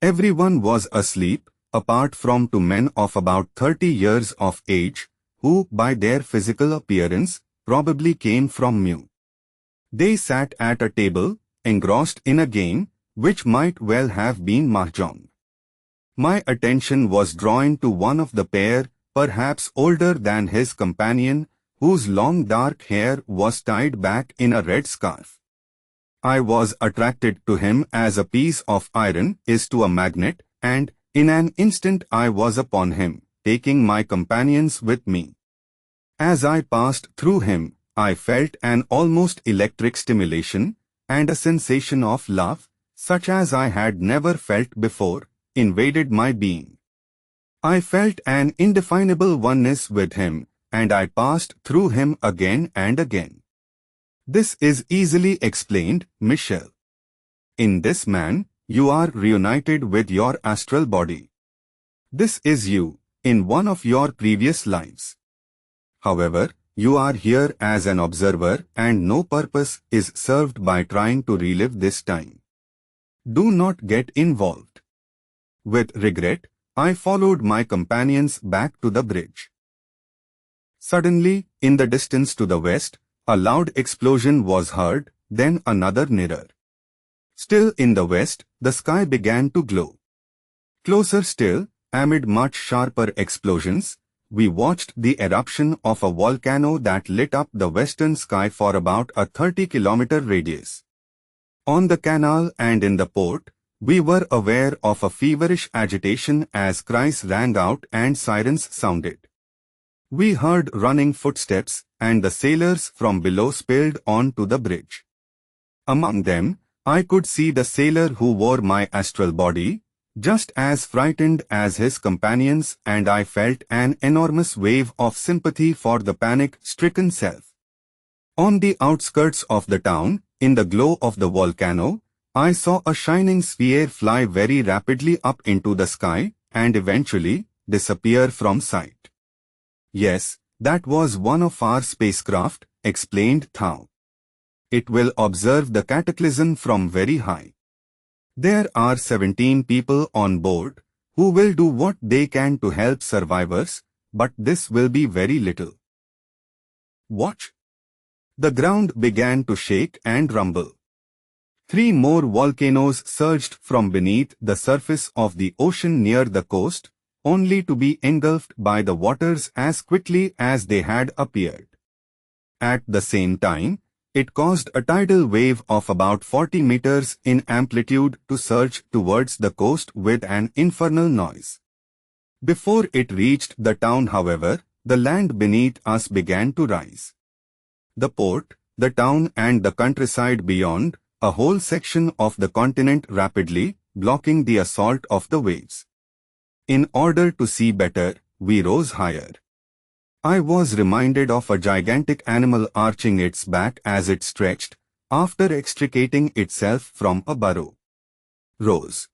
Everyone was asleep, apart from two men of about 30 years of age, who, by their physical appearance, probably came from Mu. They sat at a table, engrossed in a game, which might well have been mahjong. My attention was drawn to one of the pair, perhaps older than his companion, whose long dark hair was tied back in a red scarf. I was attracted to him as a piece of iron is to a magnet, and, in an instant I was upon him, taking my companions with me. As I passed through him, I felt an almost electric stimulation, and a sensation of love, such as I had never felt before, invaded my being. I felt an indefinable oneness with him, and I passed through him again and again. This is easily explained, Michel. In this man, you are reunited with your astral body. This is you, in one of your previous lives. However, you are here as an observer and no purpose is served by trying to relive this time. Do not get involved. With regret, I followed my companions back to the bridge. Suddenly, in the distance to the west, a loud explosion was heard, then another nearer. Still in the west, the sky began to glow. Closer still, amid much sharper explosions, we watched the eruption of a volcano that lit up the western sky for about a 30-kilometer radius. On the canal and in the port, we were aware of a feverish agitation as cries rang out and sirens sounded. We heard running footsteps, and the sailors from below spilled onto the bridge. Among them, I could see the sailor who wore my astral body, just as frightened as his companions, and I felt an enormous wave of sympathy for the panic-stricken self. On the outskirts of the town, in the glow of the volcano, I saw a shining sphere fly very rapidly up into the sky, and eventually disappear from sight. Yes, that was one of our spacecraft, explained Thiaoouba. It will observe the cataclysm from very high. There are 17 people on board, who will do what they can to help survivors, but this will be very little. Watch. The ground began to shake and rumble. 3 more volcanoes surged from beneath the surface of the ocean near the coast, only to be engulfed by the waters as quickly as they had appeared. At the same time, it caused a tidal wave of about 40 meters in amplitude to surge towards the coast with an infernal noise. Before it reached the town, however, the land beneath us began to rise. The port, the town and the countryside beyond, a whole section of the continent rapidly, blocking the assault of the waves. In order to see better, we rose higher. I was reminded of a gigantic animal arching its back as it stretched, after extricating itself from a burrow. Rose.